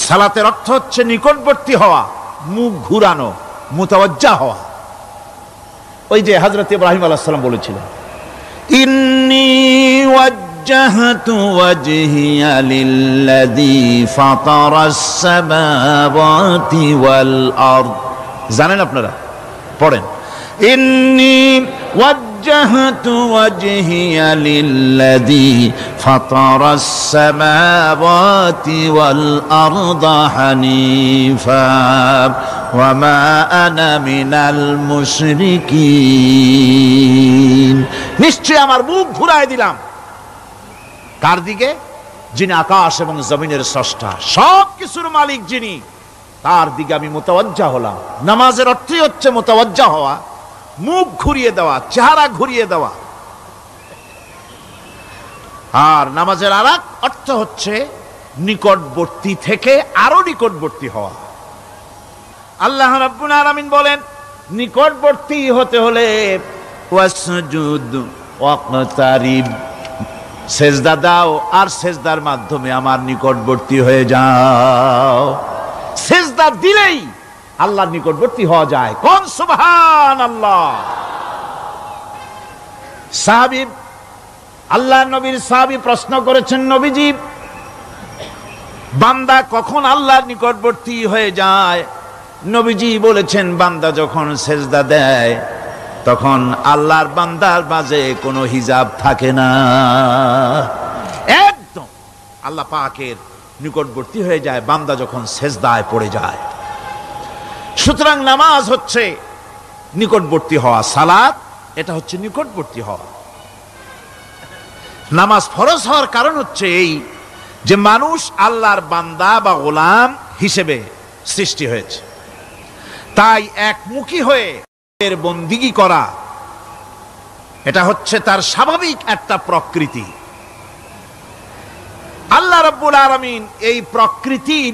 সালাতের অর্থ হচ্ছে নিকটবর্তী হওয়া, মুখ ঘুরানো, মুতাওয়াজ্জা হওয়া। ওই যে হযরত ইব্রাহিম আলাইহিস সালাম বলেছিলেন, ইন্নী ওয়াজ্জাহতু ওয়াজহিয়া লিল্লাযী ফাতারাস সামাওয়াতি ওয়াল আরদ। জানেন আপনারা? পড়েন, ইন্নী ওয়াজ্জাহতু ওয়াজহিয়া লিল্লাযী ফাতারাস সামাওয়াতি ওয়াল আরদা হানিফা ওয়া মা আনা মিনাল মুশরিকিন। নিশ্চয় আমার মুখ ঘুরায় দিলাম কার দিকে? যিনি আকাশ এবং জমিনের স্রষ্টা, সব কিছুর মালিক যিনি, তার দিকে আমি মুতাওয়াজ্জা হলাম। নামাজের অর্থই হচ্ছে মুতাওয়াজ্জা হওয়া, মুখ ঘুরিয়ে দেওয়া, চেহারা ঘুরিয়ে দেওয়া। আর নামাজের আরেক অর্থ হচ্ছে নিকটবর্তী থেকে আরো নিকটবর্তী হওয়া। আল্লাহ রাব্বুল আলামিন বলেন, নিকটবর্তী হতে হলে ওয়াসজুদ ওয়াকতারিব, সেজদা দাও আর সেজদার মাধ্যমে আমার নিকটবর্তী হয়ে যাও। সেজদা দিলেই আল্লাহর নিকটবর্তী হওয়া যায়। কোন সুবহানাল্লাহ। সাহাবী, আল্লাহ নবীর সাহাবী প্রশ্ন করেছেন, নবীজি, বান্দা কখন আল্লাহর নিকটবর্তী হয়ে যায়? নবীজি বলেছেন, বান্দা যখন সেজদা দেয় তখন আল্লাহর বান্দার মাঝে কোনো হিজাব থাকে না, একদম আল্লাহ পাকের নিকটবর্তী হয়ে যায় বান্দা যখন সেজদায় পড়ে যায়। সুতরাং নামাজ হচ্ছে নিকটবর্তী হওয়া, সালাত এটা হচ্ছে নিকটবর্তী হওয়া। নামাজ ফরজ হওয়ার কারণ হচ্ছে এই যে মানুষ আল্লাহর বান্দা বা গোলাম হিসেবে সৃষ্টি হয়েছে, তাই একমুখী হয়ে এর বন্দিগি করা এটা হচ্ছে তার স্বাভাবিক একটা প্রকৃতি। আল্লাহ রাব্বুল আলামিন এই প্রকৃতির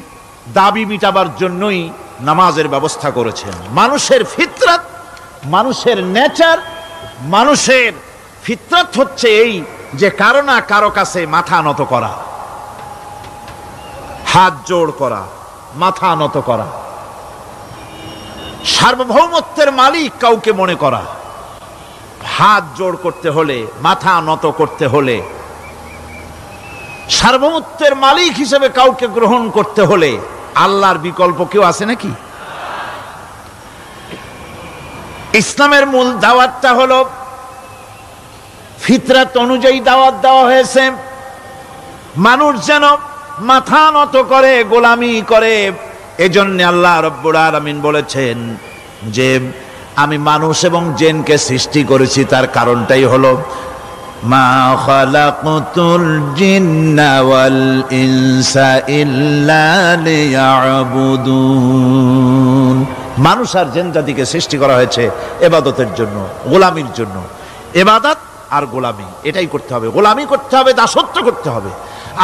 দাবি মিটাবার জন্যই নামাজের ব্যবস্থা করেছেন। মানুষের ফিতরত, মানুষের নেচার, মানুষের ফিতরত হচ্ছে এই যে কারো না কারো কাছে মাথা নত করা, হাত জোড় করা, মাথা নত করা, সার্বভৌমত্বের মালিক কাউকে মনে করা। হাত জোড় করতে হলে, মাথা নত করতে হলে, সার্বভৌমত্বের মালিক হিসেবে কাউকে গ্রহণ করতে হলে আল্লাহর বিকল্প কেউ আছে নাকি? ইসলামের মূল দাওয়াতটা হলো ফিতরাত অনুযায়ী দাওয়াত দেওয়া হয়েছে, মানুষ যেন মাথা নত করে, গোলামি করে। এজন্য আল্লাহ রাব্বুল আলামিন বলেছেন যে আমি মানুষ এবং জিনকে সৃষ্টি করেছি, তার কারণটাই হলো মা খালাকতুল জিন্না ওয়াল ইনসা ইল্লা লিয়াবুদুন। মানুষ আর জিন জাতিকে সৃষ্টি করা হয়েছে ইবাদতের জন্য, গোলামির জন্য। ইবাদত আর গোলামি এটাই করতে হবে, গোলামি করতে হবে, দাসত্ব করতে হবে।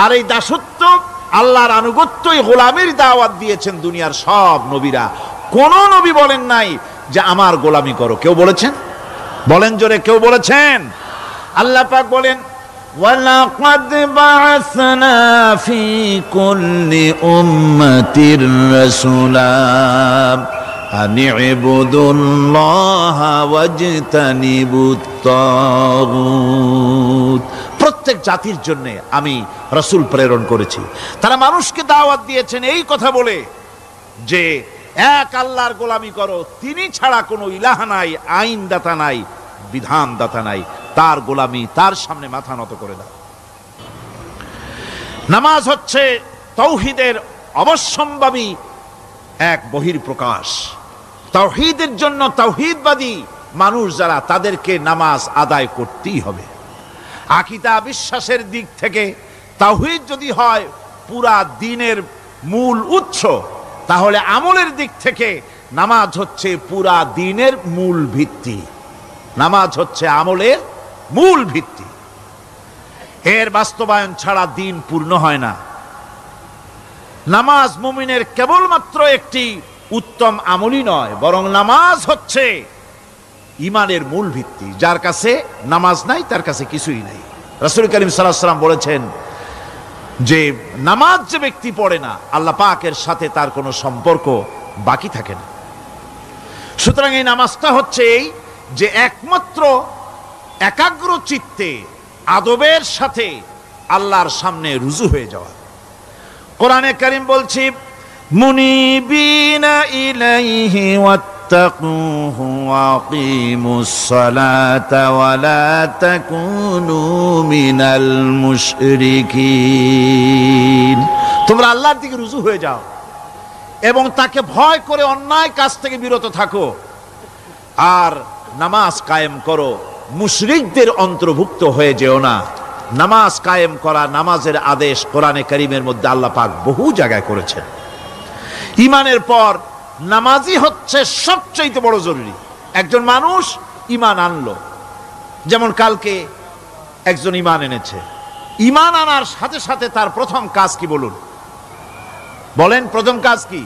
আর এই দাসত্ব, আল্লাহর আনুগত্যই গোলামির দাওয়াত দিয়েছেন দুনিয়ার সব নবীরা। কোন নবী বলেন নাই যে আমার গোলামি করো। কেউ বলেছেন? বলেন জোরে, কেউ বলেছেন? আল্লাহ পাক বলেন, ওয়ালাকাদ বা'আসনা ফি কুল্লি উম্মাতির রাসূলা আন ইবুদুল্লাহা ওয়াজতানিবুত তাগুত। প্রত্যেক জাতির জন্য আমি রাসূল প্রেরণ করেছি, তারা মানুষকে দাওয়াত দিয়েছেন এই কথা বলে যে এক আল্লাহর গোলামি করো, তিনি ছাড়া কোনো ইলাহ নাই, আইনদাতা নাই, বিধানদাতা নাই, তার গোলামি, তার সামনে মাথা নত করে দাও। নামাজ হচ্ছে তাওহীদের অবশ্যম্ভাবী এক বহির্প্রকাশ। তাওহীদের জন্য তাওহীদবাদী মানুষ যারা, তাদেরকে নামাজ আদায় করতেই হবে। আকীদা বিশ্বাসের দিক থেকে তাওহীদ যদি হয় পুরা দ্বীনের মূল উৎস, তাহলে আমলের দিক থেকে নামাজ হচ্ছে পুরা দ্বীনের মূল ভিত্তি। নামাজ হচ্ছে আমলের মূল ভিত্তি, এর বাস্তবায়ন ছাড়া দ্বীন পূর্ণ হয় না। নামাজ মুমিনের কেবলমাত্র একটি উত্তম আমলই নয়, বরং নামাজ হচ্ছে ঈমানের মূল ভিত্তি। যার কাছে নামাজ নাই তার কাছে কিছুই নাই। রাসূল করিম সাল্লাল্লাহু আলাইহি ওয়াসাল্লাম বলেছেন, যে নামাজ যে ব্যক্তি পড়ে না, আল্লাহ পাকের সাথে তার কোনো সম্পর্ক বাকি থাকে না। সুতরাং এই নামাজটা হচ্ছে এই যে একমাত্র একাগ্র চিত্তে আদবের সাথে আল্লাহর সামনে রুজু হয়ে যাওয়া। কোরআনে কারীম বলছি, মুনিবিনা ইলাইহি ওয়াত্তাকুহু ওয়াকিমুস সালাতা ওয়া লা তাকুনু মিনাল মুশরিকিন। তোমরা আল্লাহর দিকে রুজু হয়ে যাও এবং তাকে ভয় করে অন্যায় কাজ থেকে বিরত থাকো, আর নামাজ কায়েম করো, মুশরিকদের অন্তর্ভুক্ত হয়ে যেও না। নামাজ কায়েম করা, নামাজের আদেশ কোরআনে কারীমের মধ্যে আল্লাহ পাক বহু জায়গায় করেছেন। ঈমানের পর নামাজই হচ্ছে সবচেয়ে বড় জরুরি। একজন মানুষ ঈমান আনলো, যেমন কালকে একজন ঈমান এনেছে, ঈমান আনার সাথে সাথে তার প্রথম কাজ কি বলুন? বলেন, প্রথম কাজ কি?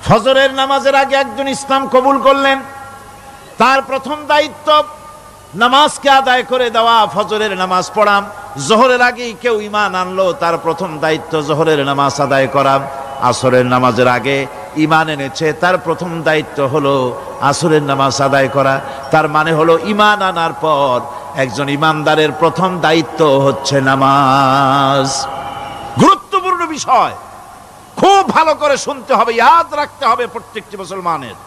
ফজরের নামাজের আগে একজন ইসলাম কবুল করলেন, তার প্রথম দায়িত্ব নামাজকে আদায় করে দেওয়া, ফজরের নামাজ পড়াম। জোহরের আগেই কেউ ঈমান আনলো, তার প্রথম দায়িত্ব জোহরের নামাজ আদায় করা। আসরের নামাজের আগে ঈমান এনেছে, তার প্রথম দায়িত্ব হলো আসরের নামাজ আদায় করা। তার মানে হলো ঈমান আনার পর একজন ঈমানদারের প্রথম দায়িত্ব হচ্ছে নামাজ। গুরুত্বপূর্ণ বিষয়, খুব ভালো করে শুনতে হবে, ইয়াদ রাখতে হবে প্রত্যেকটি মুসলমানের।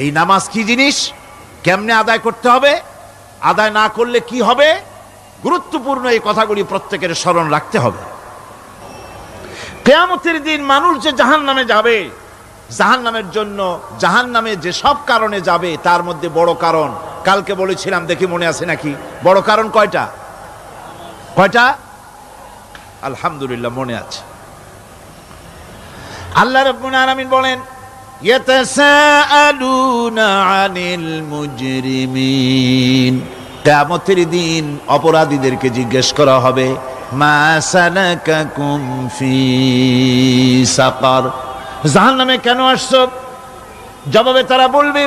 এই নামাজ কি জিনিস, কেমনে আদায় করতে হবে, আদায় না করলে কি হবে, গুরুত্বপূর্ণ এই কথাগুলি প্রত্যেকের স্মরণ রাখতে হবে। কিয়ামতের দিন মানুষ যে জাহান্নামে যাবে, জাহান্নামের জন্য, জাহান্নামে যে সব কারণে যাবে তার মধ্যে বড় কারণ কালকে বলেছিলাম, দেখি মনে আছে নাকি? বড় কারণ কয়টা? কয়টা? আলহামদুলিল্লাহ মনে আছে। আল্লাহ রাব্বুল আলামিন বলেন, ইয়াতাসাআলুনা আনিল মুজরিমিন। কিয়ামতের দিন অপরাধীদেরকে জিজ্ঞেস করা হবে, মা সালাকাকুম ফি সাকার, জাহান্নামে কেন আসছো? জবাবে তারা বলবে,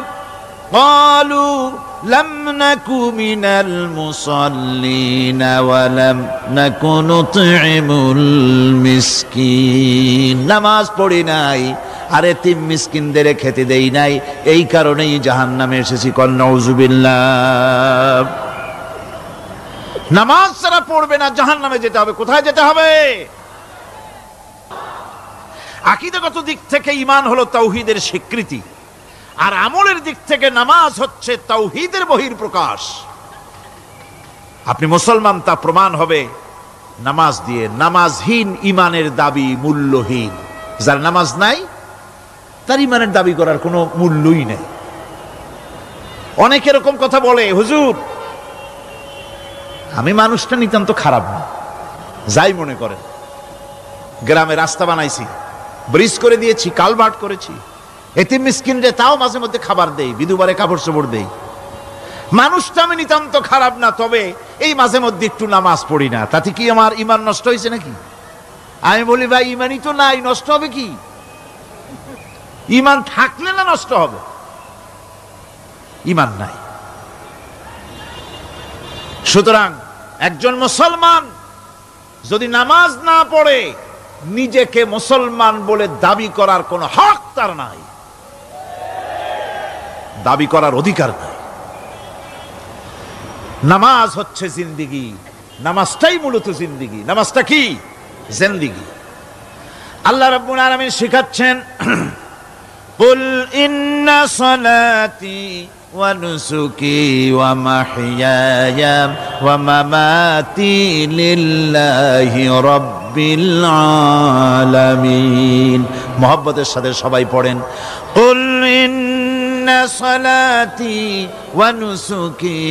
ক্বালু লাম নাকু মিনাল মুসাল্লিন ওয়া লাম নাকু নুতঈমুল মিসকিন। নামাজ পড়ি নাই আর এতিম মিসকিনদের খেতে দেই নাই, এই কারণেই জাহান্নামে এসেছি। কল নাউযুবিল্লাহ। নামাজ যারা পড়বে না জাহান্নামে যেতে হবে। কোথায় যেতে হবে? আকীদাগত দিক থেকে ঈমান হলো তাওহীদের স্বীকৃতি, আর আমলের দিক থেকে নামাজ হচ্ছে তাওহীদের বহিঃপ্রকাশ। আপনি মুসলমান তা প্রমাণ হবে নামাজ দিয়ে। নামাজহীন ঈমানের দাবি মূল্যহীন। যার নামাজ নাই তার ঈমানের দাবি করার কোনো মূল্যই নেই। অনেক এরকম কথা বলে, হুজুর আমি মানুষটা নিতান্ত খারাপ না, যাই মনে করেন, গ্রামে রাস্তা বানাইছি, ব্রিজ করে দিয়েছি, কালভার্ট করেছি, এতিম মিসকিনরে তাও মাঝে মধ্যে খাবার দেই, বিধবারে কাপড় চোপড় দেই, মানুষটা আমি নিতান্ত খারাপ না, তবে এই মাঝে মধ্যে একটু নামাজ পড়ি না, তাতে কি আমার ঈমান নষ্ট হয়েছে নাকি? আমি বলি, ভাই ঈমানই তো নাই, নষ্ট হবে কি? ঈমান থাকলে না নষ্ট হবে? ঈমান নাই। সুতরাং একজন মুসলমান যদি নামাজ না পড়ে, নিজেকে মুসলমান বলে দাবি করার কোনো হক তার নাই, দাবি করার অধিকার নাই। নামাজ হচ্ছে জিন্দেগি, নামাজটাই মূলত জিন্দেগি। নামাজটা কি? জিন্দেগি। আল্লাহ রাব্বুল আলামিন শিখাচ্ছেন, কুল ইন্না সালাতি ওয়া নুসুকি ওয়া মাহইয়ায়া ওয়া মামাতি লিল্লাহি রাব্বিল আলামিন। মুহাব্বতের সাথে সবাই পড়েন, কুল ইন্না সালাতি ওয়া নুসুকি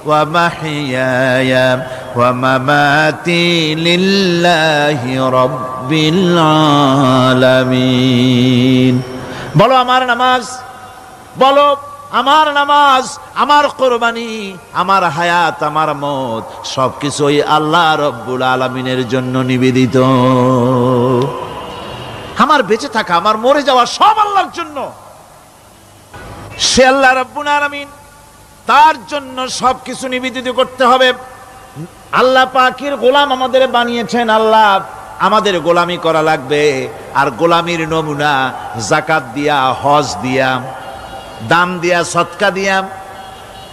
ওয়া মাহইয়ায়া ওয়া মামাতি লিল্লাহি রাব্বিল আলামিন। বলো আমার নামাজ, বলো আমার নামাজ, আমার কোরবানি, আমার হায়াত, আমার মত সবকিছুই আল্লাহ রব্বুল আলামিনের জন্য নিবেদিত। আমার বেঁচে থাকা, আমার মরে যাওয়া সব আল্লাহর জন্য। সে আল্লাহ রব্বুল আলামিন, তার জন্য সবকিছু নিবেদিত করতে হবে। আল্লাহ পাকের গোলাম আমাদের বানিয়েছেন, আল্লাহ আমাদের গোলামি করা লাগবে। আর গোলামির নমুনা যাকাত দিয়া, হজ দিয়া, দান দিয়া, সদকা দিয়া,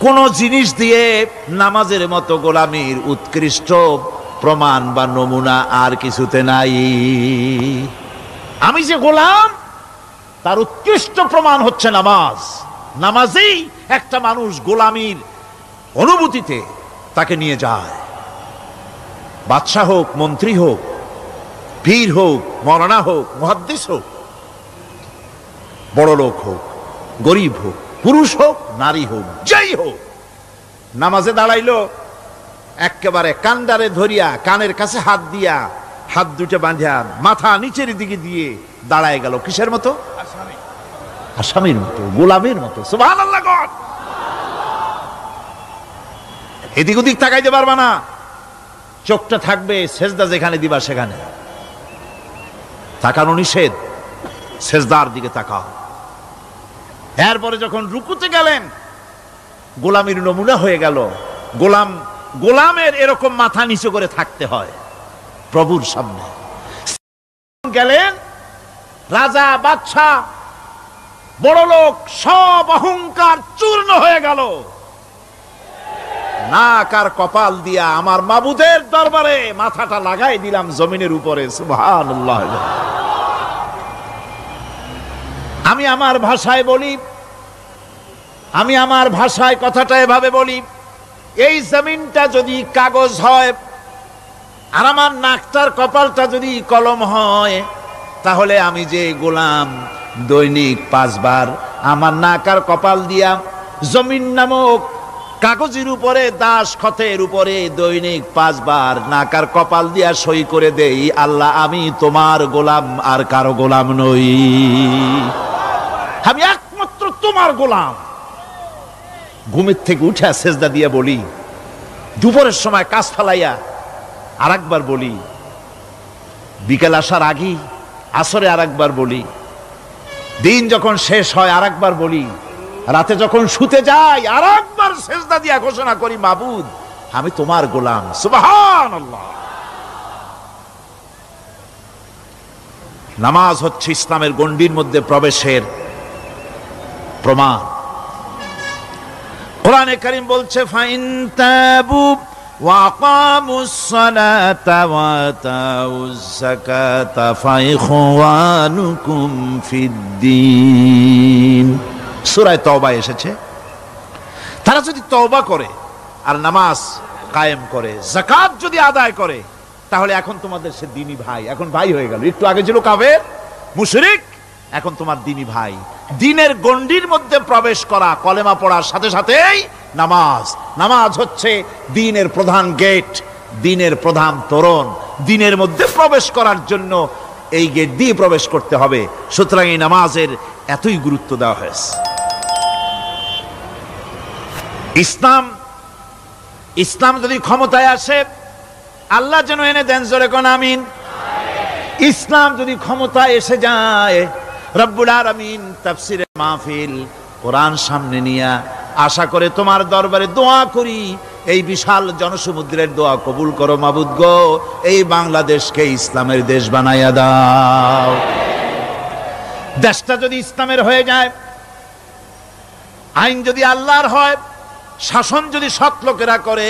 কোন জিনিস দিয়ে নামাজের মতো গোলামির উৎকৃষ্ট প্রমাণ বা নমুনা আর কিছুতে নাই। আমি যে গোলাম তার উৎকৃষ্ট প্রমাণ হচ্ছে নামাজ। নামাজেই একটা মানুষ গোলামির অনুভূতিতে তাকে নিয়ে যায়। বাদশাহ হোক, মন্ত্রী হোক, পীর হোক, মৌলানা হোক, মুহাদ্দিস হোক, বড় লোক হোক, গরিব হোক, পুরুষ হোক, নারী হোক, যেই হোক, নামাজে দাঁড়াইলো একেবারে কান্ডারে ধরিয়া কানের কাছে হাত দিয়া, হাত দুটো বাঁধিয়া মাথা নিচের দিকে দিয়ে দাঁড়ায় গেল। কিসের মতো? আসামির মতো, গোলামের মতো। সুবহানাল্লাহ। এদিক ওদিক তাকাইতে পারবা না, চোখটা থাকবে সেজদা যেখানে দিবা সেখানে। তাকানো নিষেধ, সেজদার দিকে তাকাও। এরপরে যখন রুকুতে গেলেন, গোলামির নমুনা হয়ে গেল। গোলামের এরকম মাথা নিচু করে থাকতে হয় প্রভুর সামনে। গেলেন রাজা, বাদশাহ, বড় লোক, সব অহংকার চূর্ণ হয়ে গেল। নাক আর কপাল দিয়া আমার মাবুদের দরবারে মাথাটা লাগাই দিলাম জমিনের উপরে। সুবহানাল্লাহ। আমি আমার ভাষায় বলি, আমি আমার ভাষায় কথাটা এভাবে বলি, এই জমিনটা যদি কাগজ হয় আর আমার নাকটার কপালটা যদি কলম হয়, তাহলে আমি যে গোলাম দৈনিক 5 বার আমার নাক আর কপাল দিয়া জমিন নামক কাগজের উপরে, দাস খতের উপরে দৈনিক 5 বার নাক আর কপাল দিয়া সই করে দেই, আল্লাহ আমি তোমার গোলাম, আর কারো গোলাম নই। আমি একমাত্র তোমার গোলাম। ঘুমের থেকে উঠে সেজদা দিয়া বলি, দুপুরের সময় কাজ ফালাইয়া আর একবার বলি, বিকেল আসার আগেই আসরে আর একবার বলি, দিন যখন শেষ হয় আর একবার বলি, রাতে যখন শুতে যাই আর একবার সেজদা দিয়া ঘোষণা করি, মাবুদ আমি তোমার গোলাম। সুবহানাল্লাহ। নামাজ হচ্ছে ইসলামের গণ্ডির মধ্যে প্রবেশের প্রমাণ। কোরআনে কারীম বলছে, ফাইন তাবু ওয়া আকামুস সালাতা ওয়া আতাউজ যাকাতা ফাইখওয়ানুকুম ফিদ্দীন। সূরা তওবা এসেছে, তারা যদি তওবা করে আর নামাজ কায়েম করে, যাকাত যদি আদায় করে, তাহলে এখন তোমাদের সে দ্বীনি ভাই, এখন ভাই হয়ে গেল। একটু আগে ছিল কাফের, মুশরিক, এখন তোমার দ্বীনি ভাই। দ্বীনের গণ্ডির মধ্যে প্রবেশ করা, কলেমা পড়ার সাথে সাথেই নামাজ। নামাজ হচ্ছে দ্বীনের প্রধান গেট, দ্বীনের প্রধান তোরণ। দ্বীনের মধ্যে প্রবেশ করার জন্য এই গেট দিয়ে প্রবেশ করতে হবে। সুতরাং এই নামাজের এতই গুরুত্ব দেওয়া হয়েছে। ইসলাম যদি ক্ষমতায় আসে, আল্লাহ যেন এনে দেন, জোরে কোন আমিন। ইসলাম যদি ক্ষমতায় এসে যায়, রব্বুল আলামিন তাফসিরে মাহফিল, কোরআন সামনে নিয়া আশা করে তোমার দরবারে দোয়া করি, এই বিশাল জনসমুদ্রের দোয়া কবুল করো মাবুদ গো, এই বাংলাদেশকে ইসলামের দেশ বানাইয়া দাও। দেশটা যদি ইসলামের হয়ে যায়, আইন যদি আল্লাহর হয়, শাসন যদি সৎ লোকেরা করে,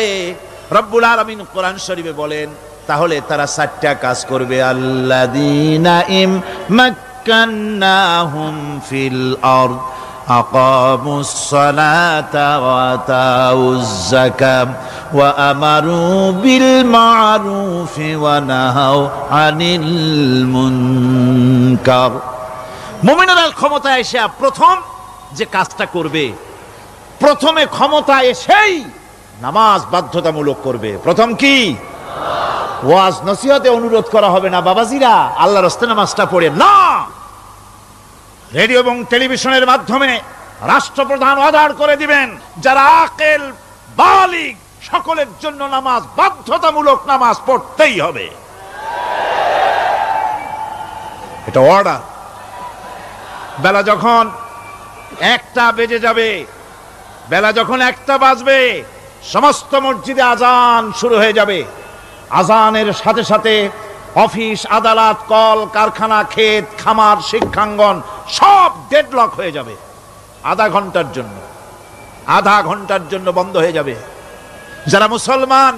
রব্বুল আলামিন কোরআন শরীফে বলেন, তাহলে তারা 4টা কাজ করবে। আল্লাযীনা মাক্কান্নাহুম ফিল আরদ আকামুস সালাতা ওয়া আতাউজ যাকাত ওয়া আমারু বিল মা'রুফি ওয়া নাহাউ আনিল মুনকার। মুমিনেরা ক্ষমতায় এসে প্রথম যে কাজটা করবে, প্রথমে ক্ষমতা এসেই নামাজ বাধ্যতামূলক করবে। প্রথম কি? ওয়াজ নসিহতে অনুরোধ করা হবে না, বাবাজিরা আল্লাহর রাস্তায় নামাজটা পড়ে না। রেডিও এবং টেলিভিশনের মাধ্যমে রাষ্ট্রপ্রধান অর্ডার করে দিবেন, যারা আকেল বালিগ সকলের জন্য নামাজ বাধ্যতামূলক, নামাজ পড়তেই হবে। এটা অর্ডার। বেলা যখন 1টা বেজে যাবে, বেলা যখন 1টা বাজবে, সমস্ত মসজিদে আজান শুরু হয়ে যাবে। আজানের সাথে সাথে অফিস, আদালত, কল কারখানা, ক্ষেত খামার, শিক্ষাঙ্গন সব ডেডলক হয়ে যাবে। আধা ঘন্টার জন্য বন্ধ হয়ে যাবে। যারা মুসলমান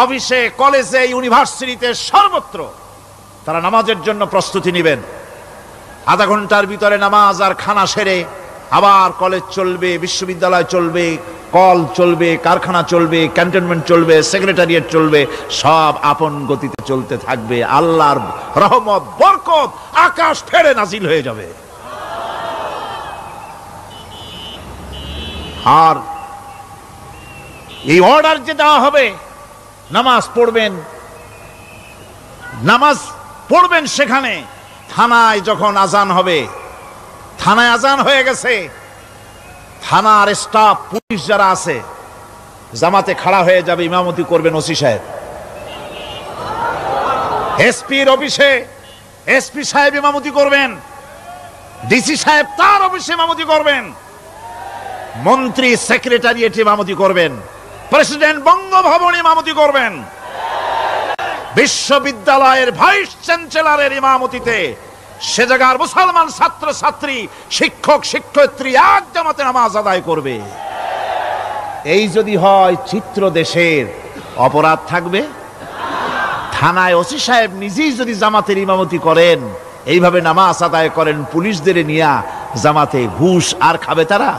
অফিসে, কলেজে, ইউনিভার্সিটিতে, সর্বত্র তারা নামাজের জন্য প্রস্তুতি নেবেন। আধা ঘন্টার ভিতরে নামাজ আর খানা সেরে আবার কলেজ চলবে, বিশ্ববিদ্যালয় চলবে, কল চলবে, কারখানা চলবে, ক্যান্টনমেন্ট চলবে, সেক্রেটারিয়েট চলবে, সব আপন গতিতে চলতে থাকবে। আল্লাহর রহমত, বরকত আকাশ ফেড়ে নাজিল হয়ে যাবে। আর এই অর্ডার যে দেওয়া হবে, নামাজ পড়বেন সেখানে। থানায় যখন আজান হবে, থানায় আজান হয়ে গেছে, থানার স্টাফ, পুলিশ যারা আছে জামাতে খাড়া হয়ে যাবে, ইমামতি করবেন ওসি সাহেব। এসপির অফিসে এসপি সাহেব ইমামতি করবেন, ডিসি সাহেব তার অফিসে ইমামতি করবেন, মন্ত্রী সেক্রেটারিয়েট ইমামতি করবেন, প্রেসিডেন্ট বঙ্গভবনে ইমামতি করবেন, বিশ্ববিদ্যালয়ের ভাইস চ্যান্সেলরের ইমামতিতে সে জায়গার মুসলমান ছাত্র ছাত্রী, শিক্ষক শিক্ষয়িত্রী এক জামাতে নামাজ আদায় করবে। এই যদি হয় চিত্র দেশের, অপরাধ থাকবে? থানায় ওসি সাহেব নিজেই যদি জামাতের ইমামতি করেন, এইভাবে নামাজ আদায় করেন পুলিশদের নিয়ে জামাতে, ঘুষ আর খাবে তারা?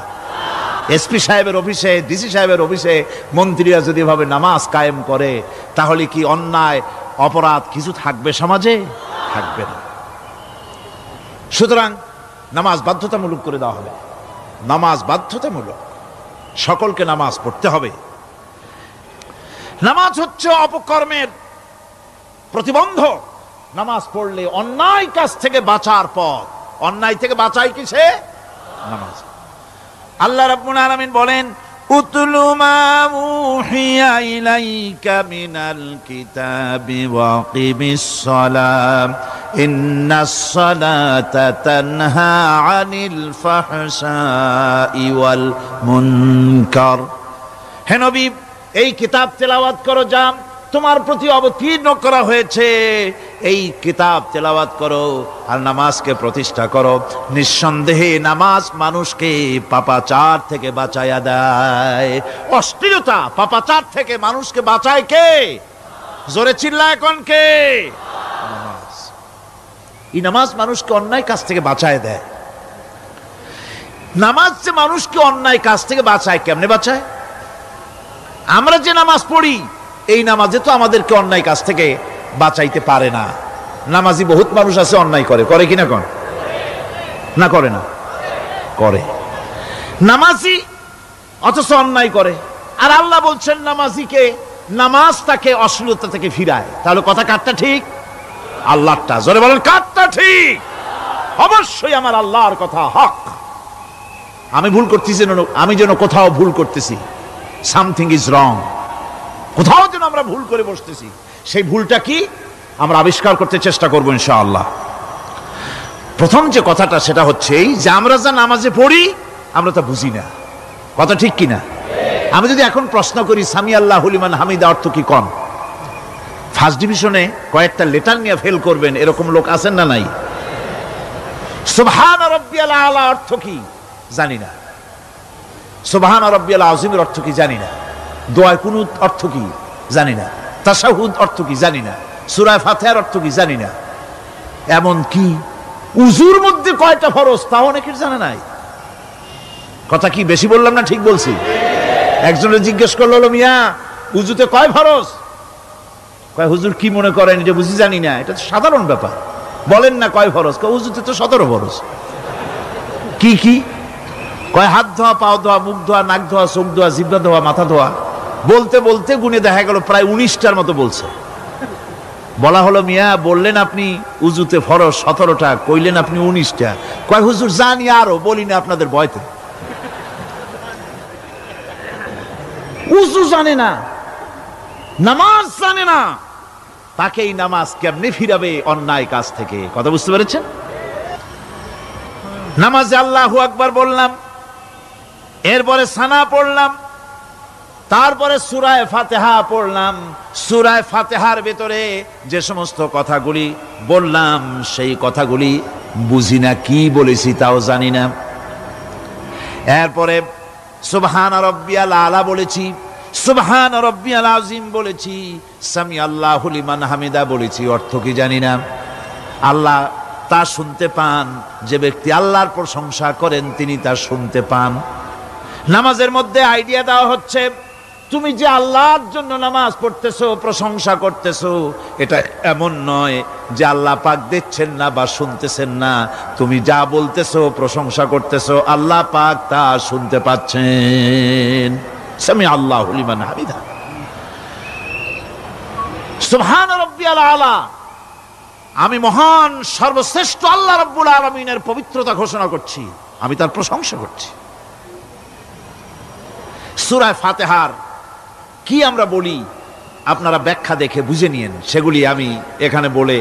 এসপি সাহেবের অফিসে, ডিসি সাহেবের অফিসে মন্ত্রীরা যদি এভাবে নামাজ কায়েম করে, তাহলে কি অন্যায় অপরাধ কিছু থাকবে সমাজে? থাকবে না। সুতরাং নামাজ বাধ্যতামূলক করে দেওয়া হবে। নামাজ বাধ্যতামূলক, সকলকে নামাজ পড়তে হবে। নামাজ হচ্ছে অপকর্মের প্রতিবন্ধক। নামাজ পড়লে অন্যায় কাজ থেকে বাঁচার পথ। অন্যায় থেকে বাঁচাই কিসে? নামাজ। আল্লাহ রাব্বুল আলামিন বলেন, উতলু মা উহিয়া ইলাইকা মিনাল কিতাবি ওয়া কিমিস সালাম ইন্নাস সালাতা তানহা আনিল ফাহশাই ওয়াল মুনকার। হে নবী, এই কিতাব তেলাওয়াত করো, যা তোমার প্রতি অবতীর্ণ করা হয়েছে, এই কিতাব তেলাওয়াত করো আর নামাজকে প্রতিষ্ঠা করো। নিঃসন্দেহে নামাজ মানুষকে পাপাচার থেকে বাঁচায়া দেয়। অশ্লীলতা, পাপাচার থেকে মানুষকে বাঁচায় কে? জোরে চিল্লায় এখন কে? নামাজ। এই নামাজ মানুষকে অন্যায় কাজ থেকে বাঁচায় দেয়। নামাজ যে মানুষকে অন্যায় কাজ থেকে বাঁচায়, কেমনে বাঁচায়? আমরা যে নামাজ পড়ি, এই নামাজে তো আমাদেরকে অন্যায় কাজ থেকে বাঁচাইতে পারে না। নামাজি বহুত মানুষ আছে অন্যায় করে, করে কিনা? কোন না করে না? করে। নামাজি অথচ অন্যায় করে। আর আল্লাহ বলছেন নামাজিকে, নামাজ তাকে অশ্লীলতা থেকে ফিরায়। তাহলে কথা কারটা ঠিক? আল্লাহরটা। জোরে বলেন, কারটা ঠিক? অবশ্যই আমার আল্লাহর কথা হক। আমি ভুল করতেছি, আমি যেন কোথাও ভুল করতেছি, সামথিং ইজ রং, কোথাও যেন আমরা ভুল করে বসতেছি, সেই ভুলটা কি আমরা আবিষ্কার করতে চেষ্টা করবো ইনশাআল্লাহ। প্রথম যে কথাটা সেটা হচ্ছে এই যে আমরা যা নামাজে পড়ি আমরা তা বুঝি না। কথা ঠিক কিনা? আমি যদি এখন প্রশ্ন করি সামি আল্লাহু লিমান হামিদা অর্থ কি কোন, ফার্স্ট ডিভিশনে কয়েকটা লেটার নিয়ে ফেল করবেন এরকম লোক আছেন না নাই? সুবহান রাব্বিয়াল আলা অর্থ কি জানি না, সুবহান রাব্বিয়াল আযীমের অর্থ কি জানি না, দোয়া কুনুত অর্থ কি জানি না, তাশাহুদ অর্থ কি জানি না, সূরা ফাতিহার অর্থ কি জানি না, এমন কি উযুর মধ্যে কয়টা ফরজ তাও অনেকের জানা নাই। কথা কি বেশি বললাম না ঠিক বলছি? একজনে জিজ্ঞেস করলো, মিয়া উযুতে কয় ফরজ? কয় হুজুর কি মনে করেন যে বুঝি জানি না, এটা তো সাধারণ ব্যাপার, বলেন না কয় ফরজ? কয় উযুতে তো 17 ফরজ। কি কি? কয় হাত ধোয়া, পাও ধোয়া, মুখ ধোয়া, নাক ধোয়া, চোখ ধোয়া, জিহ্বা ধোয়া, মাথা ধোয়া। বলতে বলতে গুনে দেখা গেল প্রায় 19টার মতো বলছে। বলা হলো, মিয়া বললেন আপনি উযুতে ফরজ 17টা, কইলেন আপনি 19টা। কয় হুজুর জানি আরো, বলি না আপনাদের ভয়তে। উযু জানে না, নামাজ জানে না, তাকে এই নামাজ কেমনে ফিরাবে অন্যায় কাজ থেকে? কথা বুঝতে পেরেছেন? নামাজে আল্লাহু আকবার বললাম, এরপরে সানা পড়লাম, তারপরে সূরা ফাতিহা পড়লাম। সূরা ফাতিহার ভিতরে যে সমস্ত কথাগুলি বললাম সেই কথাগুলি বুঝি না, কি বলেছি তাও জানি না। এরপরে সুবহান রাব্বিয়াল আলা বলেছি, সুবহান রাব্বিয়াল আযীম বলেছি, সামি আল্লাহু লিমান হামিদা বলেছি, অর্থ কি জানি না। আল্লাহ তা শুনতে পান, যে ব্যক্তি আল্লাহর প্রশংসা করেন তিনি তা শুনতে পান। নামাজের মধ্যে আইডিয়া দেওয়া হচ্ছে, তুমি যে আল্লাহর জন্য নামাজ পড়তেছো, প্রশংসা করতেছো, এটা এমন নয় যে আল্লাহ পাক দেখছেন না বা শুনতেছেন না। তুমি যা বলতেছো, প্রশংসা করতেছো, আল্লাহ পাক তা শুনতে পাচ্ছেন। সামি আল্লাহু লিমান হামিদা, সুবহান রাব্বিয়াল আলা, আমি মহান সর্বশ্রেষ্ঠ আল্লাহ রাব্বুল আলামিনের পবিত্রতা ঘোষণা করছি, আমি তার প্রশংসা করছি। সূরা ফাতিহার কি আমরা বলি আপনারা ব্যাখ্যা দেখে বুঝে নিয়েন, সেগুলি আমি এখানে বলে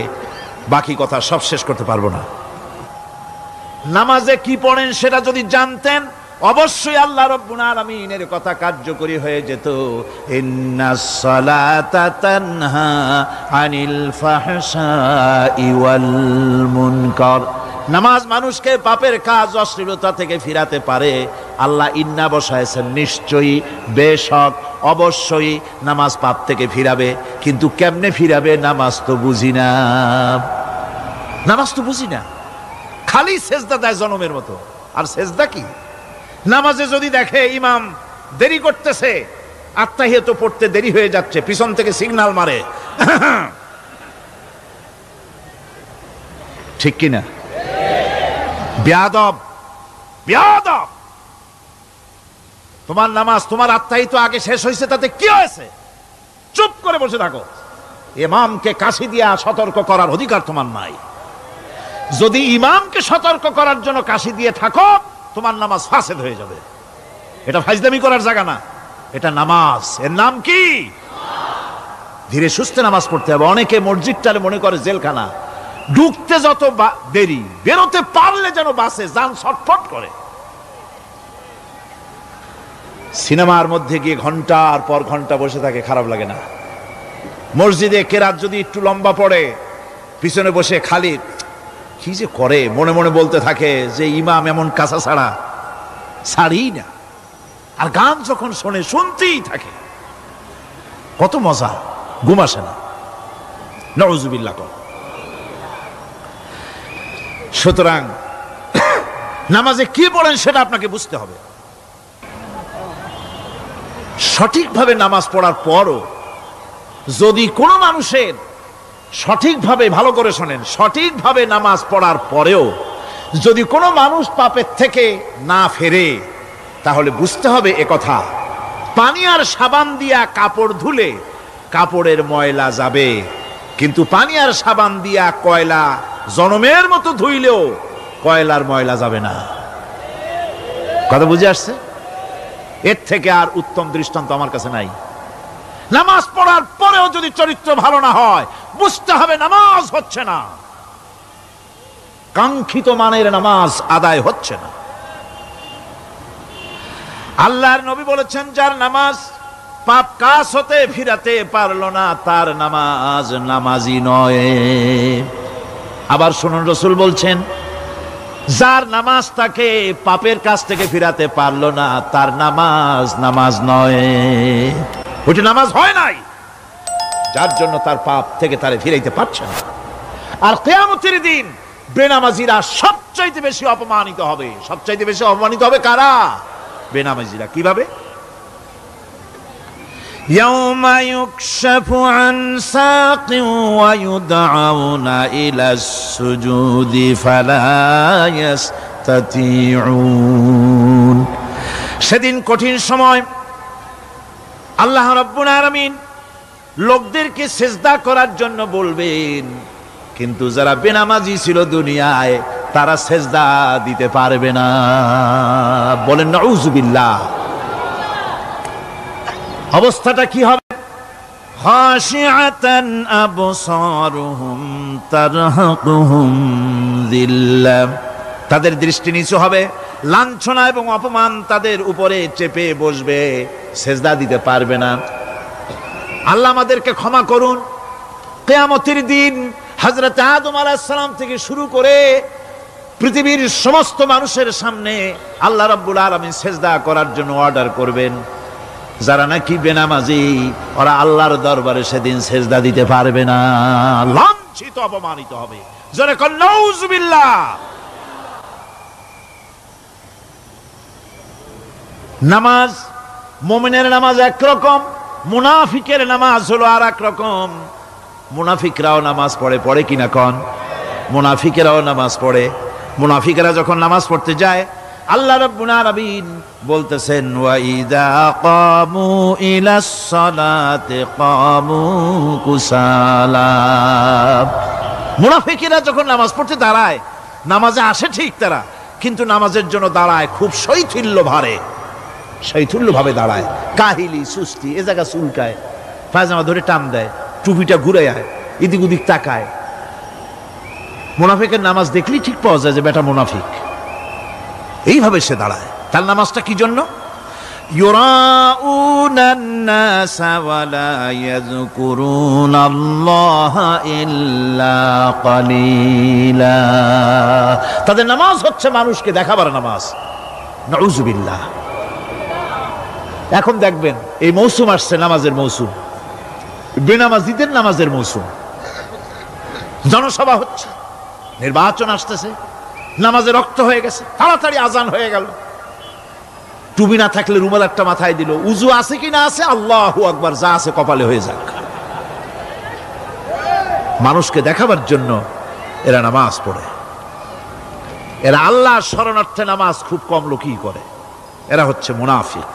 বাকি কথা সব শেষ করতে পারবো না। নামাজে কি পড়েন সেটা যদি জানতেন, অবশ্যই আল্লাহ রাব্বুল আলামিনের কথা কার্যকরী হয়ে যেত। ইন্নাস সালাতা তানহা আনিল ফাহশাই ওয়াল মুনকার, নামাজ মানুষকে পাপের কাজ, অশ্লীলতা থেকে ফিরাতে পারে। আল্লাহ ইন্না বসায়ছেন, নিশ্চয়ই, বেশক, অবশ্যই নামাজ পাপ থেকে ফিরাবে। কিন্তু কেমনে ফিরাবে নামাজ তো বুঝি না, নামাজ তো বুঝি না। খালি সেজদা দেয় জনমের মতো, আর সেজদা কি? নামাজে যদি দেখে ইমাম দেরি করতেছে, আত্তাহিয়াত পড়তে দেরি হয়ে যাচ্ছে, পিছন থেকে সিগন্যাল মারে, ঠিক কিনা? বেয়াদব, বেয়াদব। তোমার নামাজ, তোমার আত্তাহিয়াত আগে শেষ হয়েছে, তাতে কি হয়েছে? চুপ করে বসে থাকো। ইমামকে কাশি দিয়া সতর্ক করার অধিকার তোমার নাই। যদি ইমামকে সতর্ক করার জন্য কাশি দিয়ে থাকো, তোমার নামাজ ফাসেদ হয়ে যাবে। এটা ফাজলামি করার জায়গা না, এটা নামাজ। এর নাম কি? ধীরে সুস্থে নামাজ পড়তে হবে। অনেকে মসজিদটারে মনে করে জেলখানা, ঢুকতে যত দেরি, বেরোতে পারলে যেন বাসে যান ছটফট করে। সিনেমার মধ্যে গিয়ে ঘন্টার পর ঘন্টা বসে থাকে, খারাপ লাগে না? মসজিদে কেরাত যদি একটু লম্বা পড়ে, পিছনে বসে খালি কি যে করে মনে মনে বলতে থাকে যে ইমাম এমন কাঁচা ছাড়া ছাড়ি না। আর গান যখন শোনে শুনতেই থাকে, কত মজা, ঘুম আসে না। নাউযুবিল্লাহ। সুতরাং নামাজে কি পড়েন সেটা আপনাকে বুঝতে হবে। সঠিকভাবে নামাজ পড়ার পরও যদি কোনো মানুষের সঠিকভাবে, ভালো করে শোনেন, সঠিকভাবে নামাজ পড়ার পরেও যদি কোনো মানুষ পাপের থেকে না ফেরে, তাহলে বুঝতে হবে একথা, পানি আর সাবান দিয়া কাপড় ধুলে কাপড়ের ময়লা যাবে, কিন্তু পানি আর সাবান দিয়া কয়লা জনমের মতো ধুইলেও কয়লার ময়লা যাবে না। কথা বুঝে আসছে? এর থেকে আর উত্তম দৃষ্টান্ত আমার কাছে নাই। নামাজ পড়ার পরেও যদি চরিত্র ভালো না হয়, বুঝতে হবে নামাজ হচ্ছে না, কাঙ্ক্ষিত মানের নামাজ আদায় হচ্ছে না। আল্লাহর নবী বলেছেন, যার নামাজ পাপ কাজ হতে ফিরাতে পারলো না, তার নামাজ নামাজি নয়। আবার শুনুন, রাসূল বলছেন, যার নামাজ তাকে পাপের কাজ থেকে ফিরাতে পারলো না, তার নামাজ নামাজ নয়। ওইটা নামাজ হয় নাই, যার জন্য তার পাপ থেকে তারে ফিরাইতে পারছে না। আর কিয়ামতের দিন বেনামাজিরা সবচাইতে বেশি অপমানিত হবে। সবচাইতে বেশি অপমানিত হবে কারা? বেনামাজিরা। কিভাবে? ইয়াউমা ইউকশাফু আন সাকিন ওয়া ইউদআউনা ইলাস সুজুদি ফালা ইস্তাতিউন। সেদিন কঠিন সময়, আল্লাহ রাব্বুল আলামিন লোকদেরকে সিজদা করার জন্য বলবেন, কিন্তু যারা বেনামাজি ছিল দুনিয়ায়, তারা সিজদা দিতে পারবে না। বলেন নাউযুবিল্লাহ। অবস্থাটা কি হবে? খাশিআতান আবসারুহুম তারহাকুহুম যিল্লাহ, তাদের দৃষ্টি নিচু হবে, লাঞ্ছনা এবং অপমান তাদের উপরে চেপে বসবে, সেজদা দিতে পারবে না। আল্লাহ আমাদেরকে ক্ষমা করুন। কিয়ামতের দিন হযরত আদম আলাইহিস সালাম থেকে শুরু করে পৃথিবীর সমস্ত মানুষের সামনে আল্লাহ রাব্বুল আলামিন সেজদা করার জন্য অর্ডার করবেন। যারা নাকি বেনামাজি ওরা আল্লাহর দরবারে সেদিন সেজদা দিতে পারবে না, লাঞ্ছিত অপমানিত হবে। জোরে কোন নাউজুবিল্লাহ। নামাজ, মুমিনের নামাজ একরকম, মুনাফিকের নামাজ হলো আর এক রকম। মুনাফিকরাও নামাজ পড়ে, পড়ে কিনা কন? মুনাফিকেরাও নামাজ পড়ে। মুনাফিকেরা যখন নামাজ পড়তে যায় আল্লাহ রাব্বুল আলামিন বলতেছেন ওয়া ইযা কামু ইলাস সালাতি কামু কুসালা। মুনাফিকেরা যখন নামাজ পড়তে দাঁড়ায়, নামাজে আসে ঠিক তারা, কিন্তু নামাজের জন্য দাঁড়ায় খুব শৈথিল্য ভারে, শৈথিল্য ভাবে দাঁড়ায়, কাহিলি সুস্তি, এ জায়গা চুলকায়, পায়জামা ধরে টান দেয়, টুপিটা ঘুরে আয়, এদিক ওদিক তাকায়। মুনাফিকের নামাজ দেখলেই ঠিক পাওয়া যায় যে বেটা মুনাফিক। এইভাবে সে দাঁড়ায়। তার নামাজটা কি জন্য? ইউরাউনান নাসা ওয়া লা ইয়াযকুরুনাল্লাহা ইল্লা কালিলা। তাদের নামাজ হচ্ছে মানুষকে দেখাবার নামাজ। নাউযুবিল্লাহ। এখন দেখবেন এই মৌসুম আসছে, নামাজের মৌসুম, বেনামাজিদের নামাজের মৌসুম। জনসভা হচ্ছে, নির্বাচন আসতেছে, নামাজে রক্ত হয়ে গেছে, তাড়াতাড়ি আজান হয়ে গেল। টুপি না থাকলে রুমাল একটা মাথায় দিল, উজু আছে কি না আছে, আল্লাহু আকবার, যা আছে কপালে হয়ে যাক। মানুষকে দেখাবার জন্য এরা নামাজ পড়ে। এরা আল্লাহ শরণার্থে নামাজ খুব কম লোকই করে। এরা হচ্ছে মুনাফিক।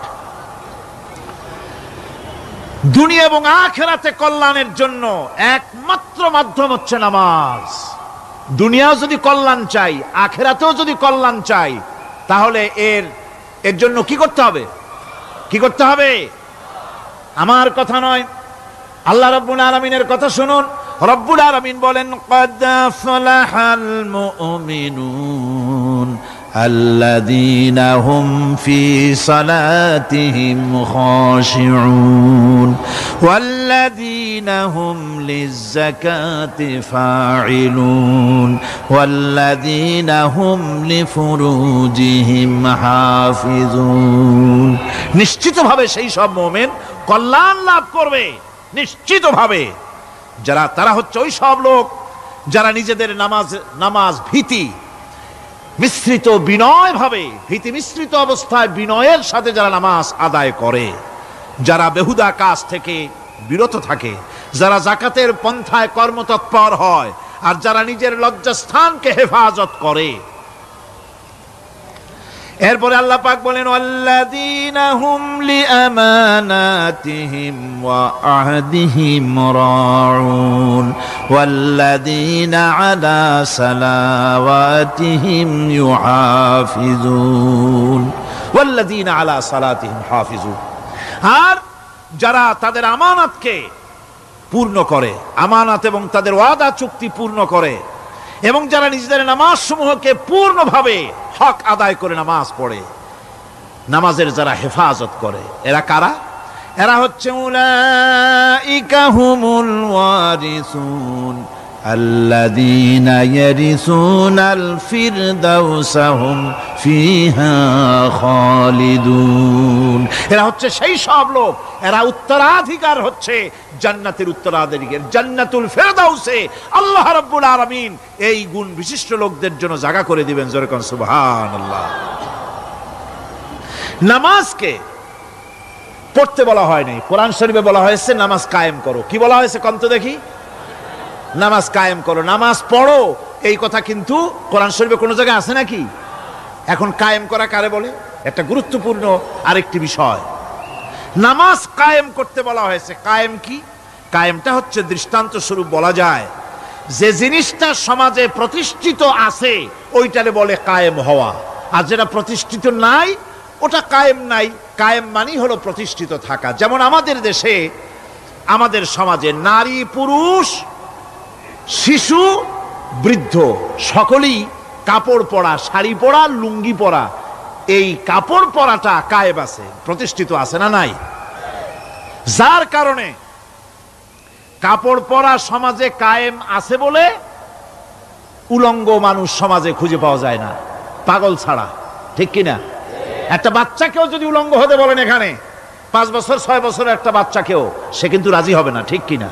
দুনিয়া এবং আখিরাতে কল্যাণের জন্য একমাত্র মাধ্যম হচ্ছে নামাজ। দুনিয়াও যদি কল্যাণ চাই, আখিরাতেও যদি কল্যাণ চাই, তাহলে এর জন্য কি করতে হবে? কি করতে হবে? আমার কথা নয়, আল্লাহ রাব্বুল আলামিনের কথা শুনুন। রব্বুল আলামিন বলেন ক্বাদ আফলাহাল মুমিনুন আল্লাযীনা হুম ফি সালাতিহিম খাশিউন ওয়াল্লাযীনা হুম লিয-যাকাতি ফাঈলুন ওয়াল্লাযীনা হুম লিফুরুজিহিম হাফিজুন। নিশ্চিতভাবে সেই সব মুমিন কল্যাণ লাভ করবে, নিশ্চিতভাবে। তারা হচ্ছে ওই সব লোক যারা নিজেদের নামাজ ভীতি মিশ্রিত বিনয় ভাবে, ভীতি মিশ্রিত অবস্থায় বিনয়ের সাথে যারা নামাজ আদায় করে, যারা বেহুদা কাজ থেকে বিরত থাকে, যারা যাকাতের পন্থায় কর্মতৎপর হয়, আর যারা নিজের লজ্জাস্থানকে হেফাজত করে। এরপরে আল্লাহ পাক বলেন ওয়াল্লাযীনা হুম লিআমানাতিহিম ওয়া আহদিহিম রাউন ওয়াল্লাযীনা আলা সালাওয়াতিহিম ইউহাফিজুন ওয়াল্লাযীনা আলা সালাতিহিম হাফিজুন। আর যারা তাদের আমানতকে পূর্ণ করে, আমানত এবং তাদের ওয়াদা চুক্তি পূর্ণ করে, এবং যারা নিজেদের নামাজ সমূহকে পূর্ণভাবে হক আদায় করে নামাজ পড়ে, নামাজের যারা হেফাজত করে, এরা কারা? এরা হচ্ছে উলাইকা হুমুল ওয়ারিসুন আল্লাযীনা ইয়ারিসুনাল ফিরদাউসা হুম ফিহা খালিদুন। এরা হচ্ছে সেই সব লোক, এরা উত্তরাধিকার হচ্ছে জান্নাতের উত্তরাধিকার, জান্নাতুল ফিরদাউসে আল্লাহ রাব্বুল আলামিন এই গুণ বিশিষ্ট লোকদের জন্য জায়গা করে দিবেন। জোরে কোন সুবহানাল্লাহ। নামাজকে পড়তে বলা হয়নি, কোরআন শরীফে বলা হয়েছে নামাজ কায়েম করো। কি বলা হয়েছে কন্ত দেখি? নামাজ কায়েম করো, নামাজ পড়ো। এই কথা কিন্তু কোরআন শরীফে কোনো জায়গায় আছে নাকি? এখন কায়েম করা কারে বলে? একটা গুরুত্বপূর্ণ আরেকটি বিষয়। নামাজ কায়েম করতে বলা হয়েছে। কায়েম কি? কায়েমটা হচ্ছে দৃষ্টান্ত স্বরূপ বলা যায় যে জিনিসটা সমাজে প্রতিষ্ঠিত আছে ওইটারে বলে কায়েম হওয়া, আর যেটা প্রতিষ্ঠিত নাই ওটা কায়েম নাই। কায়েম মানেই হলো প্রতিষ্ঠিত থাকা। যেমন আমাদের দেশে, আমাদের সমাজে নারী পুরুষ শিশু বৃদ্ধ সকলেই কাপড় পরা, শাড়ি পরা, লুঙ্গি পরা, এই কাপড় পরাটা কায়েম আছে, প্রতিষ্ঠিত আছে না নাই? যার কারণে কাপড় পরা সমাজে কায়েম আছে বলে উলঙ্গ মানুষ সমাজে খুঁজে পাওয়া যায় না, পাগল ছাড়া। ঠিক কিনা? একটা বাচ্চাকেও যদি উলঙ্গ হতে বলেন এখানে, 5 বছর 6 বছরের একটা বাচ্চাকেও, সে কিন্তু রাজি হবে না। ঠিক কিনা?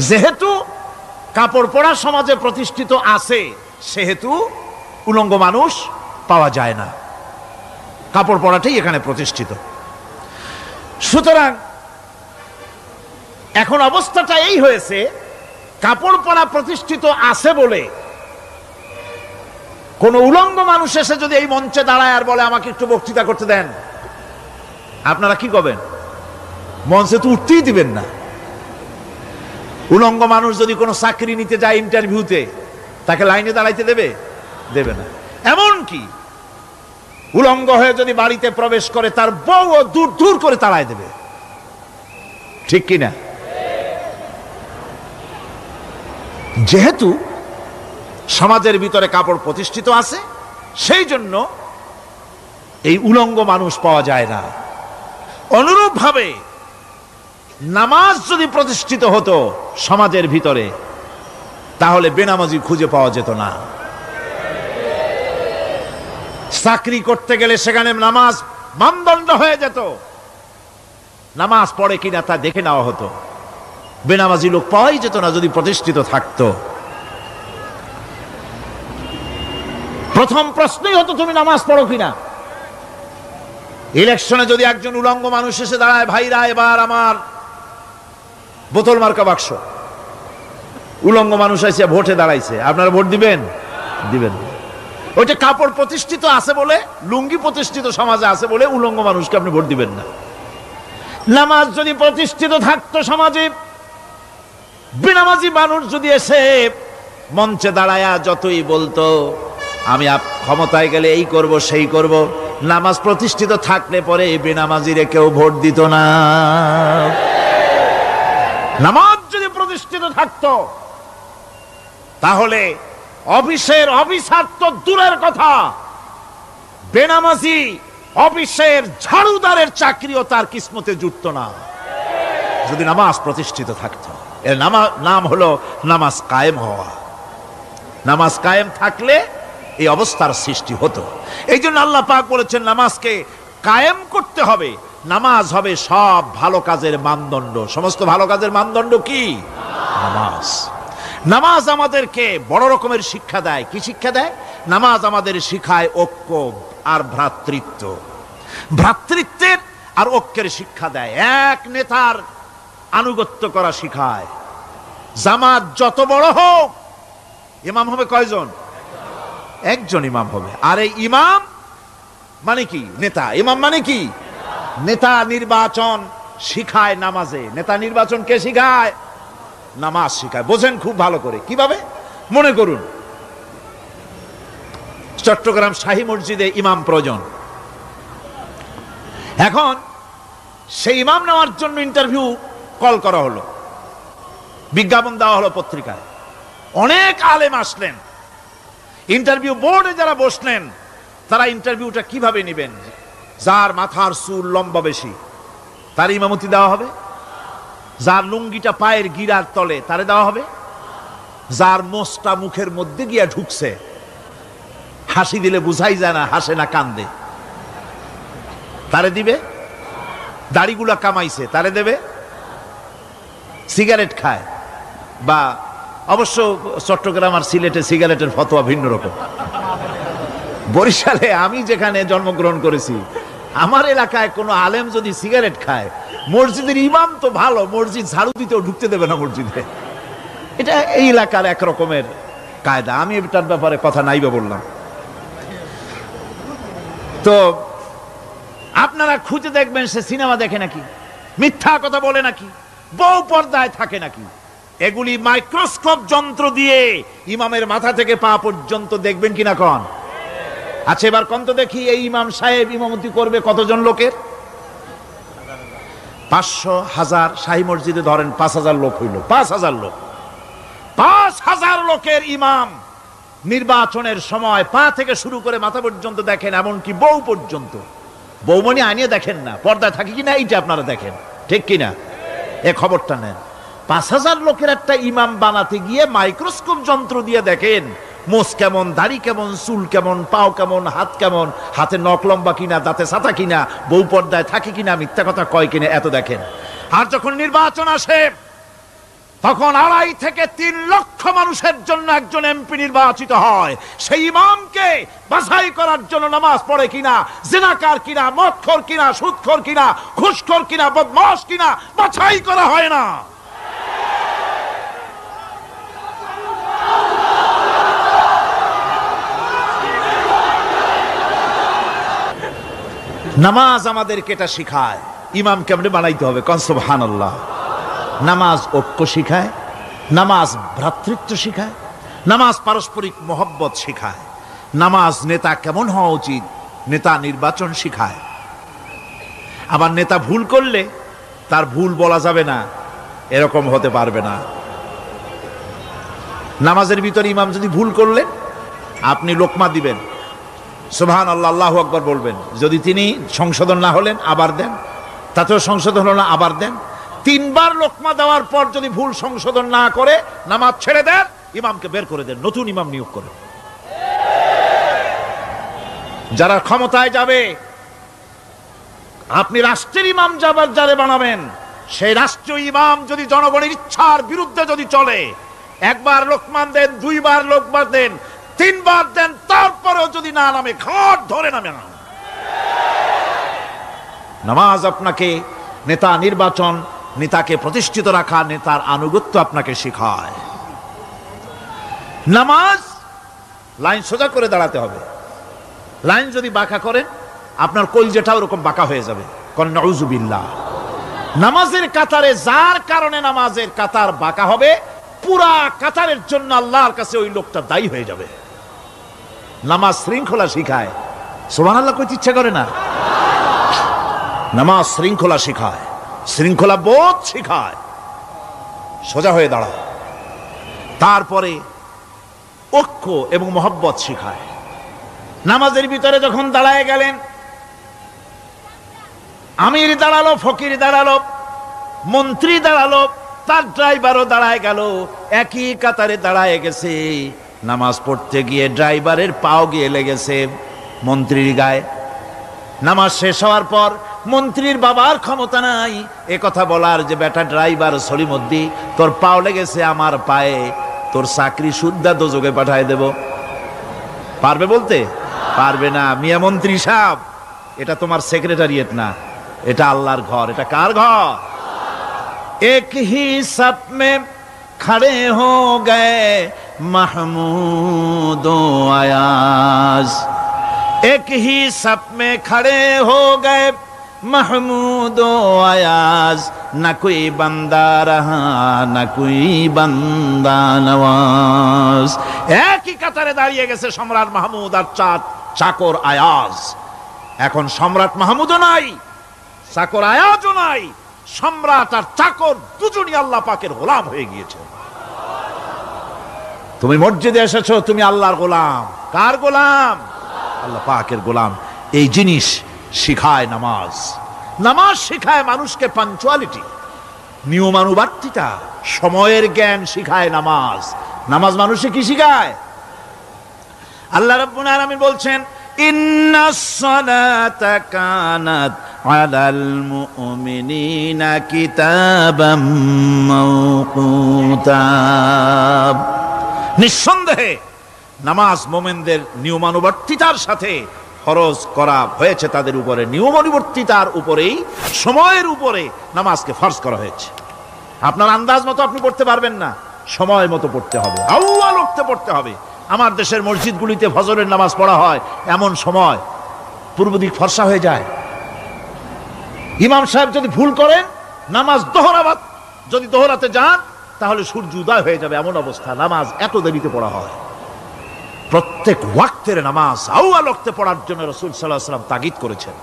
যেহেতু কাপড় পরা সমাজে প্রতিষ্ঠিত আছে, সেহেতু উলঙ্গ মানুষ পাওয়া যায় না, কাপড় পরাটাই এখানে প্রতিষ্ঠিত। সুতরাং এখন অবস্থাটা এই হয়েছে, কাপড় পরা প্রতিষ্ঠিত আছে বলে কোন উলঙ্গ মানুষ এসে যদি এই মঞ্চে দাঁড়ায় আর বলে আমাকে একটু বক্তৃতা করতে দেন, আপনারা কি করবেন? মঞ্চে তো উঠতেই দিবেন না। উলঙ্গ মানুষ যদি কোনো চাকরি নিতে যায় ইন্টারভিউতে, তাকে লাইনে দাঁড়াইতে দেবে? দেবে না। এমন কি উলঙ্গ হয়ে যদি বাড়িতে প্রবেশ করে, তার বউ দূর দূর করে তাড়ায় দেবে। ঠিক কিনা? যেহেতু সমাজের ভিতরে কাপড় প্রতিষ্ঠিত আছে, সেই জন্য এই উলঙ্গ মানুষ পাওয়া যায় না। অনুরূপ ভাবে নামাজ যদি প্রতিষ্ঠিত হতো সমাজের ভিতরে, তাহলে বেনামাজি খুঁজে পাওয়া যেত না। চাকরি করতে গেলে সেখানে নামাজ মানদণ্ড হয়ে যেত, নামাজ পড়ে কিনা তা দেখে নেওয়া হতো। বেনামাজি লোক পাওয়াই যেত না যদি প্রতিষ্ঠিত থাকতো। প্রথম প্রশ্নই হতো তুমি নামাজ পড়ো কিনা। ইলেকশনে যদি একজন উলঙ্গ মানুষ এসে দাঁড়ায়, ভাইরা এবার আমার বোতল মার্কা বাক্স, উলঙ্গ মানুষ এসে ভোটে দাঁড়াইছে, আপনারা ভোট দিবেন? দিবেন। ওইটা কাপড় প্রতিষ্ঠিত আছে বলে, লুঙ্গি প্রতিষ্ঠিত সমাজে আছে বলে উলঙ্গ মানুষকে আপনি ভোট দিবেন না। নামাজ যদি প্রতিষ্ঠিত থাকতো সমাজে, বেনামাজি মানুষ যদি এসে মঞ্চে দাঁড়ায়া যতই বলতো আমি ক্ষমতায় গেলে এই করব সেই করব, নামাজ প্রতিষ্ঠিত থাকলে পরে বেনামাজিরে কেউ ভোট দিত না। নামাজ যদি প্রতিষ্ঠিত থাকতো, তাহলে অফিসের অফিসার তো দূরের কথা, বেনামাজি অফিসের ঝাড়ুদারের চাকরিও তার কিসমতে জুটতো না, যদি নামাজ প্রতিষ্ঠিত থাকতো। এর নাম হলো নামাজ কায়েম হওয়া। নামাজ কায়েম থাকলে এই অবস্থার সৃষ্টি হতো। এই জন্য আল্লাহ পাক বলেছেন নামাজকে কায়েম করতে হবে। নামাজ হবে সব ভালো কাজের মানদণ্ড। সমস্ত ভালো কাজের মানদণ্ড কি? নামাজ। নামাজ আমাদেরকে বড় রকমের শিক্ষা দেয়। কি শিক্ষা দেয়? নামাজ আমাদের শিখায় ঐক্য আর ভ্রাতৃত্ব। ভ্রাতৃত্বের আর ঐক্যের শিক্ষা দেয়। এক নেতার আনুগত্য করা শিখায়। জামাত যত বড় হোক, ইমাম হবে কয়জন? একজন ইমাম হবে। আর এই ইমাম মানে কি? নেতা। ইমাম মানে কি? নেতা নির্বাচন শিখায় নামাজে। নেতা নির্বাচন কে শিখায়? নামাজ শিখায়। বোঝেন খুব ভালো করে। কিভাবে? মনে করুন চট্টগ্রাম শাহী মসজিদে ইমাম প্রয়োজন। এখন সেই ইমাম নেওয়ার জন্য ইন্টারভিউ কল করা হলো, বিজ্ঞাপন দেওয়া হলো পত্রিকায়। অনেক আলেম আসলেন। ইন্টারভিউ বোর্ডে যারা বসলেন, তারা ইন্টারভিউটা কিভাবে নেবেন? যার মাথার চুল লম্বা বেশি তার ইমামতি দেওয়া হবে, যার লুঙ্গিটা পায়ের গিরার তলে তারে দেওয়া হবে, যার মোষটা মুখের মধ্যে গিয়া ঢুকছে, হাসি দিলে বুঝাই যায় না হাসে না কান্দে, তারে দিবে। দাড়িগুলা কামাইছে তারে দেবে। সিগারেট খায়, বা অবশ্য চট্টগ্রাম আর সিলেটে সিগারেটের ফতোয়া ভিন্ন রকম। বরিশালে আমি যেখানে জন্মগ্রহণ করেছি, আমার এলাকায় কোনো আলেম যদি সিগারেট খায়, মসজিদের ইমাম তো ভালো, মসজিদ ঝাড়ু দিতেও ঢুকতে দেবে না মসজিদে। এটা এই এলাকার এক রকমের কায়দা। আমি এটার ব্যাপারে কথা নাইবা বললাম। তো আপনারা খুঁজে দেখবেন সে সিনেমা দেখে নাকি, মিথ্যা কথা বলে নাকি, বউ পর্দায় থাকে নাকি। এগুলি মাইক্রোস্কোপ যন্ত্র দিয়ে ইমামের মাথা থেকে পা পর্যন্ত দেখবেন কিনা কন? আচ্ছা এবার কত দেখি, এই ইমাম সাহেব ইমামতি করবে কতজন লোকের? 500, 1000। শাহী মসজিদে ধরেন 5000 লোক হইল। 5000 লোক, 5000 লোকের ইমাম নির্বাচনের সময় পা থেকে শুরু করে মাথা পর্যন্ত দেখেন, এমনকি বউ পর্যন্ত। বৌমনি আনিয়ে দেখেন না, পর্দায় থাকে কিনা এইটা আপনারা দেখেন, ঠিক কিনা? এ খবরটা নেন। 5,000 লোকের একটা ইমাম বানাতে গিয়ে মাইক্রোস্কোপ যন্ত্র দিয়ে দেখেন মোষ কেমন, দাড়ি কেমন, চুল কেমন, পাও কেমন, হাত কেমন, হাতে নখ লম্বা কিনা, দাঁতে ছাতা কিনা, বউ পর্দায় থাকে কিনা, মিথ্যা কথা কয় কিনা, এত দেখেন। আর যখন নির্বাচন আসে তখন 2.5 থেকে 3 লক্ষ মানুষের জন্য একজন এমপি নির্বাচিত হয়। সেই ইমামকে বাছাই করার জন্য নামাজ পড়ে কিনা, জিনাকার কিনা, মদখোর কিনা, সুদখোর কিনা, ঘুষখোর কিনা, বদমাশ কিনা বাছাই করা হয় না। নামাজ আমাদেরকে এটা শিখায় ইমাম কেমনে বানাইতে হবে। কোন সুবহানাল্লাহ। নামাজ ঐক্য শিখায়, নামাজ ভ্রাতৃত্ব শিখায়, নামাজ পারস্পরিক মহব্বত শিখায়, নামাজ নেতা কেমন হওয়া উচিত, নেতা নির্বাচন শিখায়। আবার নেতা ভুল করলে তার ভুল বলা যাবে না, এরকম হতে পারবে না। নামাজের ভিতরে ইমাম যদি ভুল করলেন, আপনি লোকমা দিবেন, সুবহানাল্লাহ, আল্লাহু আকবার বলবেন। যদি তিনি সংশোধন না হলেন আবার দেন, তাতেও সংশোধন হলো না আবার দেন। 3 বার লোকমা দেওয়ার পর যদি ভুল সংশোধন না করে নামাজ ছেড়ে দেন, ইমামকে বের করে দেন, নতুন ইমাম নিয়োগ করেন। যারা ক্ষমতায় যাবে, আপনি রাষ্ট্রের ইমাম যারে বানাবেন, সেই রাষ্ট্রীয় ইমাম যদি জনগণের ইচ্ছার বিরুদ্ধে যদি চলে, 1 বার লোকমান দেন, 2 বার লোকমান দেন, 3 বার দেন, তারপরেও যদি না নামে, ঘাট ধরে নামে না। নামাজ আপনাকে নেতা নির্বাচন, নেতাকে প্রতিষ্ঠিত রাখা, নেতার আনুগত্য আপনাকে শেখায়। নামাজ লাইন সোজা করে দাঁড়াতে হবে। লাইন যদি বাঁকা করেন, আপনার কলজেটা ওরকম বাঁকা হয়ে যাবে। নাউযুবিল্লাহ। নামাজের কাতারে যার কারণে নামাজের কাতার বাঁকা হবে, পুরা কাতারের জন্য আল্লাহর কাছে ওই লোকটা দায়ী হয়ে যাবে। নামাজ শৃঙ্খলা শিখায়। সুবহানাল্লাহ কইতে ইচ্ছা করে না? নামাজ শৃঙ্খলা শিখায়, শৃঙ্খলা বোধ শিখায়, সোজা হয়ে দাঁড়ায়। তারপরে ঐক্য এবং মহব্বত শিখায়। নামাজের ভিতরে যখন দাঁড়ায় গেলেন, আমির দাঁড়ালো, ফকির দাঁড়ালো, মন্ত্রী দাঁড়ালো, তার ড্রাইভারও দাঁড়ায় গেল, একই কাতারে দাঁড়ায় গেছে। নামাজ পড়তে গিয়ে ড্রাইভারের পাও গিয়ে লেগেছে মন্ত্রীর গায়ে। নামাজ শেষ হওয়ার পর মন্ত্রীর বাবার ক্ষমতা নাই এ কথা বলার যে বেটা ড্রাইভার সলিমুদ্দিন, তোর পাও লেগেছে আমার পায়ে, তোর চাকরি শুদ্ধা দোজকে পাঠায় দেব। পারবে বলতে? পারবে না। মিয়া মন্ত্রী সাহেব, এটা তোমার সেক্রেটারিয়েট না, এটা আল্লাহর ঘর। এটা কার ঘর? এক হি সাপ মে খড়ে হো গয়ে মাহমুদ ও আয়াজ, এক হি সাপ মে খড়ে হো গয়ে महमूद आयाज, न कोई बंदा रहा न कोई बंदा नवाज। একই কাতারে দাঁড়িয়ে গেছে সম্রাট মাহমুদ আর চাকর আয়াজ। এখন সম্রাট মাহমুদও নাই, চাকর আয়াজও নাই, সম্রাট আর চাকর দুজনই আল্লাহ পাকের গোলাম হয়ে গিয়েছে। তুমি মসজিদে এসেছো, তুমি আল্লাহর গোলাম। কার গোলাম? আল্লাহ পাকের গোলাম। এই জিনিস শিখায় নামাজ। নামাজ শিখায় মানুষকে পাঞ্চুয়ালিটি, নিয়মানুবর্তিতা, সময়ের জ্ঞান শিখায় নামাজ। নামাজ মানুষকে কি শিখায়? আল্লাহ রাব্বুল আলামিন বলছেন, ইন্নাস সালাতা কানাত আলাল মুমিনিনা কিতাবাম মাওকুতা। নিঃসন্দেহে নামাজ মুমিনদের নিয়মানুবর্তিতার সাথে ফরজ করা হয়েছে, তাদের উপরে নিয়মানুবর্তিতার উপরেই, সময়ের উপরে নামাজকে ফরজ করা হয়েছে। আপনার আন্দাজ মতো আপনি পড়তে পারবেন না, সময় মতো পড়তে হবে, আউয়াল ওয়াক্তে পড়তে হবে। আমার দেশের মসজিদগুলিতে ফজরের নামাজ পড়া হয় এমন সময় পূর্ব দিক ফর্সা হয়ে যায়। ইমাম সাহেব যদি ভুল করেন, নামাজ যদি দোহরাতে যান, তাহলে সূর্য উদয় হয়ে যাবে, এমন অবস্থা। নামাজ এত দেরিতে পড়া হয়। প্রত্যেক ওয়াক্তের নামাজ আউয়াল ওয়াক্তে পড়ার জন্য রাসূল সাল্লাল্লাহু আলাইহি ওয়াসাল্লাম তাগিদ করেছেন।